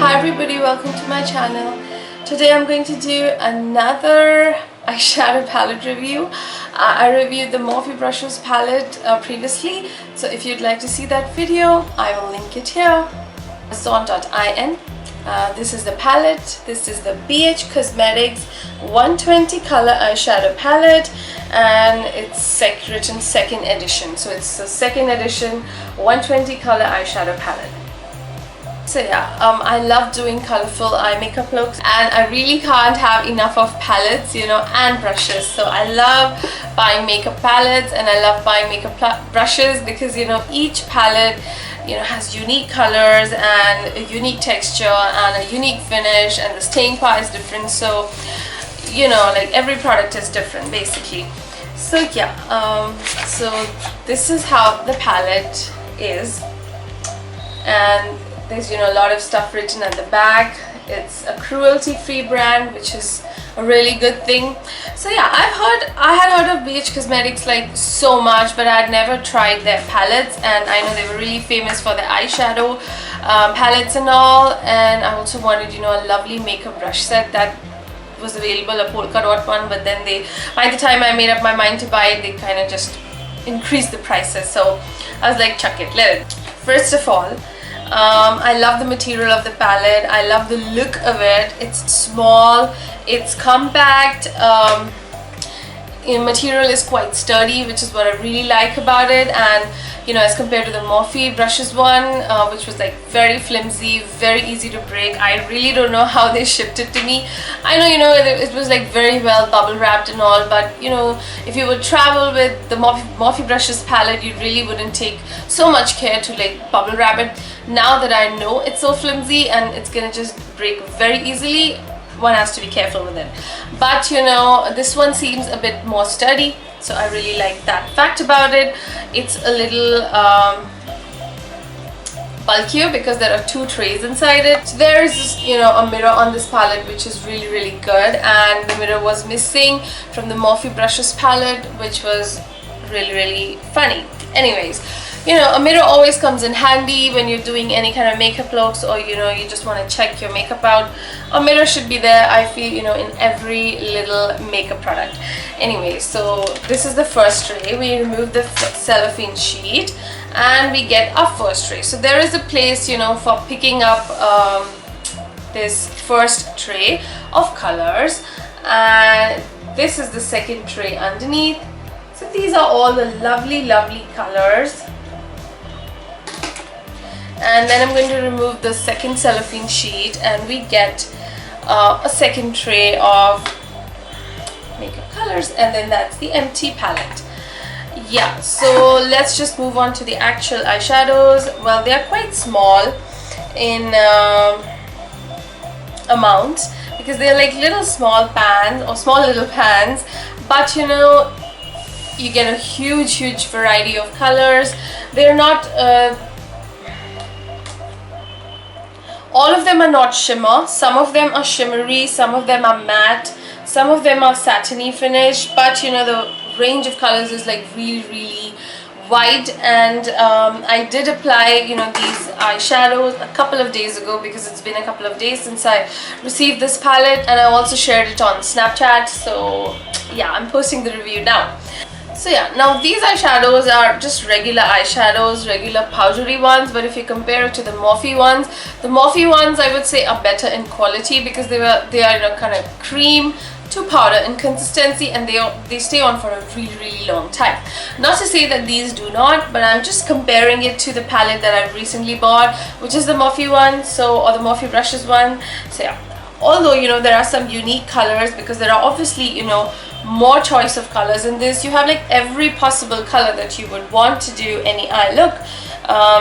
Hi everybody, welcome to my channel. Today I'm going to do another eyeshadow palette review. I reviewed the Morphe brushes palette previously, so if you'd like to see that video, I will link it here. Zon.in. This is the palette. This is the BH Cosmetics 120 color eyeshadow palette, and it's written second edition, so it's the second edition 120 color eyeshadow palette. So yeah, I love doing colorful eye makeup looks, and I really can't have enough of palettes, and brushes. So I love buying makeup palettes and I love buying makeup brushes because each palette has unique colors and a unique texture and a unique finish, and the staying power is different. So like every product is different basically. So yeah, so this is how the palette is, and there's a lot of stuff written at the back. It's a cruelty-free brand, which is a really good thing. So yeah, I had heard of BH Cosmetics like so much, but I had never tried their palettes, and I know they were really famous for their eyeshadow palettes and all. And I also wanted a lovely makeup brush set that was available, a polka dot one, but then by the time I made up my mind to buy it, they kind of just increased the prices. So I was like, chuck it, let it. First of all, I love the material of the palette. I love the look of it. It's small, it's compact, material is quite sturdy, which is what I really like about it. And as compared to the Morphe brushes one, which was like very flimsy, very easy to break. I really don't know how they shipped it to me. I know it was like very well bubble wrapped and all, but if you would travel with the Morphe brushes palette, you really wouldn't take so much care to like bubble wrap it. Now that I know it's so flimsy and it's gonna just break very easily, one has to be careful with it. But this one seems a bit more sturdy, so I really like that fact about it. It's a little bulkier because there are two trays inside it. So there is a mirror on this palette, which is really good, and the mirror was missing from the Morphe brushes palette, which was really funny. Anyways, a mirror always comes in handy when you're doing any kind of makeup looks, or you just want to check your makeup out. A mirror should be there, I feel, in every little makeup product. Anyway, so this is the first tray. We remove the cellophane sheet and we get our first tray. So there is a place for picking up this first tray of colors, and this is the second tray underneath. So these are all the lovely colors. And then I'm going to remove the second cellophane sheet, and we get a second tray of makeup colors, and then that's the empty palette. Yeah, so let's just move on to the actual eyeshadows. Well, they are quite small in amount because they're like little small pans or small little pans, but you get a huge variety of colors. They're not all of them are not shimmer. Some of them are shimmery, some of them are matte, some of them are satiny finish, but the range of colors is like really wide. And I did apply these eyeshadows a couple of days ago because it's been a couple of days since I received this palette, and I also shared it on Snapchat. So yeah, I'm posting the review now. So yeah, now these eyeshadows are just regular eyeshadows, regular powdery ones, but if you compare it to the Morphe ones I would say are better in quality because they are kind of cream to powder in consistency, and they stay on for a really long time. Not to say that these do not, but I'm just comparing it to the palette that I've recently bought, which is the Morphe one, or the Morphe brushes one. So yeah, although there are some unique colors because there are obviously more choice of colors in this. You have like every possible color that you would want to do any eye look,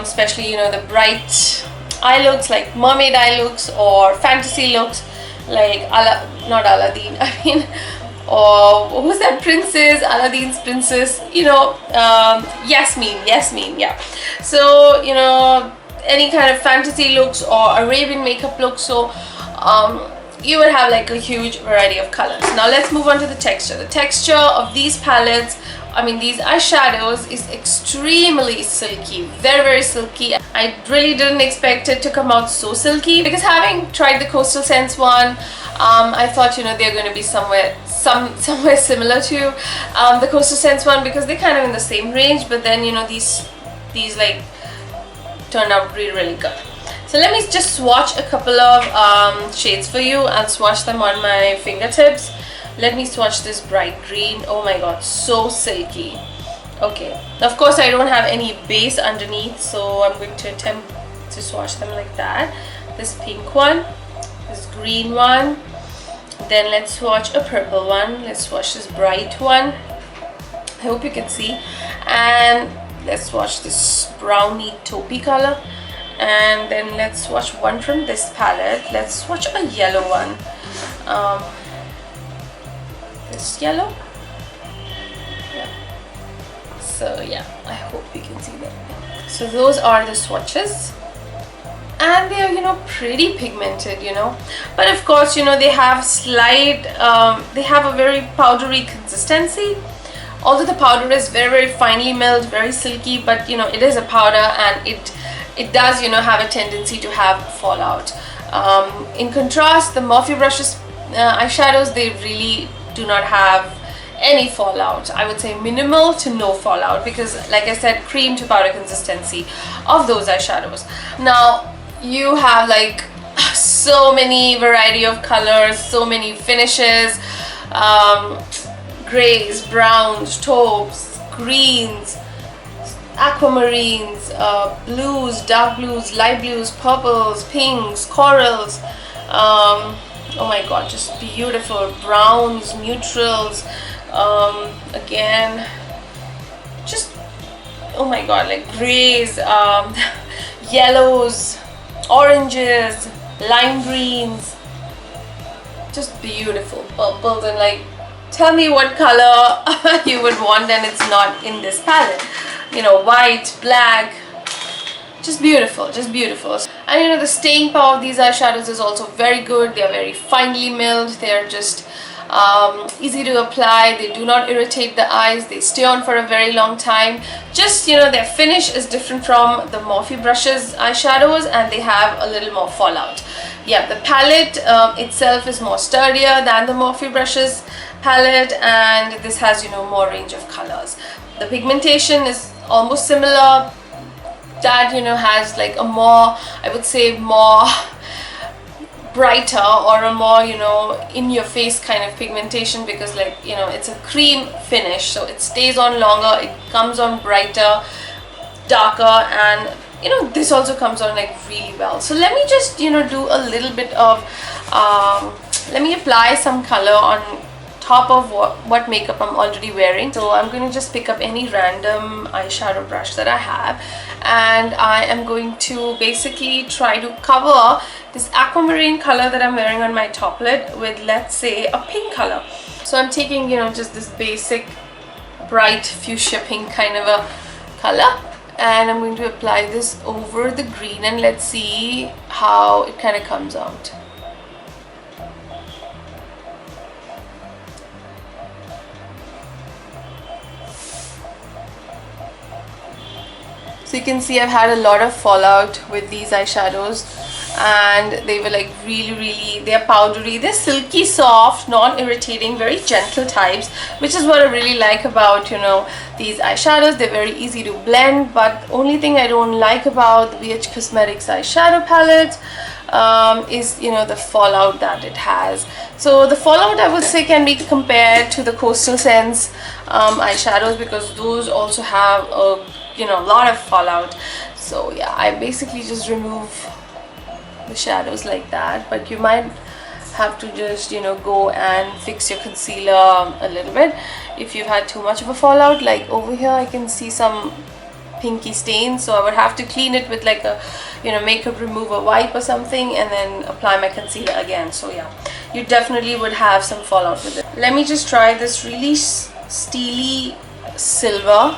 especially the bright eye looks like mermaid eye looks, or fantasy looks like not Aladdin, I mean, or who's that princess, Aladdin's princess, Yasmin, yeah. So any kind of fantasy looks or Arabian makeup looks. So you would have like a huge variety of colors. Now let's move on to the texture. The texture of these palettes I mean, these eyeshadows is extremely silky, very silky. I really didn't expect it to come out so silky, because having tried the Coastal Scents one, I thought, you know, they're going to be somewhere similar to the Coastal Scents one, because they're kind of in the same range. But then, you know, these like turned out really good. So let me just swatch a couple of shades for you and swatch them on my fingertips. Let me swatch this bright green. Oh my god, so silky. Okay, of course I don't have any base underneath, so I'm going to attempt to swatch them like that. This pink one, this green one, then let's swatch a purple one. Let's swatch this bright one. I hope you can see. And let's swatch this browny taupey color. And then let's swatch one from this palette. Let's swatch a yellow one. This yellow. Yeah. So yeah, I hope you can see that. So those are the swatches, and they are, you know, pretty pigmented, you know, but of course, you know, they have slight they have a very powdery consistency. Although the powder is very finely milled, very silky, but you know, it is a powder, and it does, you know, have a tendency to have fallout. In contrast, the Morphe brushes eyeshadows, they really do not have any fallout. I would say minimal to no fallout, because like I said, cream to powder consistency of those eyeshadows. Now you have like so many variety of colors, so many finishes, grays, browns, taupes, greens, aquamarines, blues, dark blues, light blues, purples, pinks, corals, oh my god, just beautiful, browns, neutrals, again, just oh my god, like grays, yellows, oranges, lime greens, just beautiful purples. And like, tell me what color you would want and it's not in this palette. You know, white, black, just beautiful, just beautiful. And you know, the staying power of these eyeshadows is also very good. They are very finely milled. They are just easy to apply. They do not irritate the eyes. They stay on for a very long time. Just, you know, their finish is different from the Morphe brushes eyeshadows, and they have a little more fallout. Yeah, the palette itself is more sturdier than the Morphe brushes palette, and this has, you know, more range of colors. The pigmentation is almost similar. That, you know, has like a more, I would say, more brighter, or a more, you know, in your face kind of pigmentation, because like, you know, it's a cream finish, so it stays on longer, it comes on brighter, darker, and you know, this also comes on like really well. So let me just, you know, do a little bit of let me apply some color on top of what makeup I'm already wearing. So I'm going to just pick up any random eyeshadow brush that I have, and I am going to basically try to cover this aquamarine color that I'm wearing on my top lid with, let's say, a pink color. So I'm taking, you know, just this basic bright fuchsia pink kind of a color, and I'm going to apply this over the green, and let's see how it kind of comes out. So you can see I've had a lot of fallout with these eyeshadows, and they were like really, they're powdery, they're silky soft, non-irritating, very gentle types, which is what I really like about, you know, these eyeshadows. They're very easy to blend, but the only thing I don't like about the BH Cosmetics eyeshadow palette is, you know, the fallout that it has. So the fallout, I would say, can be compared to the Coastal Scents eyeshadows, because those also have a, you know, a lot of fallout. So yeah, I basically just remove the shadows like that, but you might have to just, you know, go and fix your concealer a little bit if you've had too much of a fallout. Like over here I can see some pinky stains, so I would have to clean it with like a, you know, makeup remover wipe or something, and then apply my concealer again. So yeah, you definitely would have some fallout with it. Let me just try this really steely silver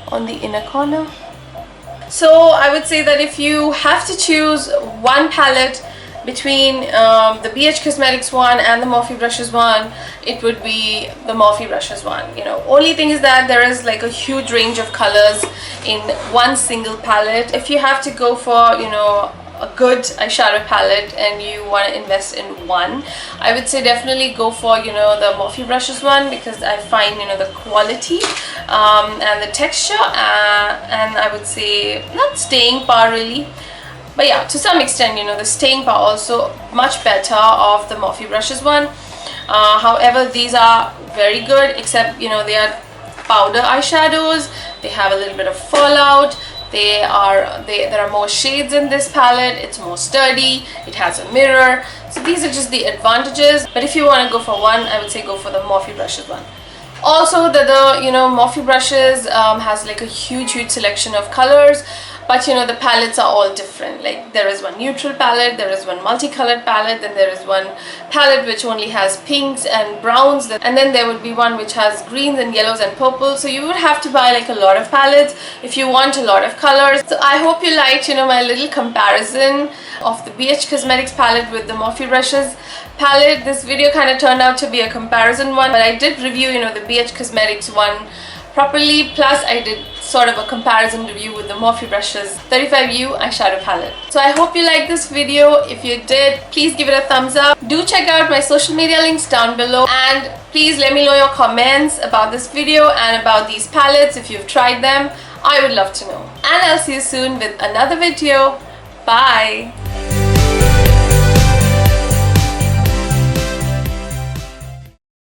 on the inner corner. So I would say that if you have to choose one palette between the BH Cosmetics one and the Morphe Brushes one, it would be the Morphe Brushes one. You know, only thing is that there is like a huge range of colors in one single palette. If you have to go for, you know, a good eyeshadow palette and you want to invest in one, I would say definitely go for, you know, the Morphe Brushes one, because I find, you know, the quality and the texture and I would say not staying power really, but yeah, to some extent, you know, the staying power also much better of the Morphe Brushes one. However, these are very good, except, you know, they are powder eyeshadows. They have a little bit of fallout. There are more shades in this palette. It's more sturdy. It has a mirror. So these are just the advantages. But if you want to go for one, I would say go for the Morphe Brushes one. Also, the you know, Morphe Brushes has like a huge selection of colors. But you know, the palettes are all different. Like there is one neutral palette, there is one multicolored palette, then there is one palette which only has pinks and browns, and then there would be one which has greens and yellows and purples. So you would have to buy like a lot of palettes if you want a lot of colors. So I hope you liked, you know, my little comparison of the BH Cosmetics palette with the Morphe Brushes palette. This video kind of turned out to be a comparison one, but I did review, you know, the BH Cosmetics one properly, plus I did sort of a comparison review with the Morphe Brushes 35U eyeshadow palette. So I hope you liked this video. If you did, please give it a thumbs up. Do check out my social media links down below, and please let me know your comments about this video and about these palettes if you've tried them. I would love to know. And I'll see you soon with another video. Bye!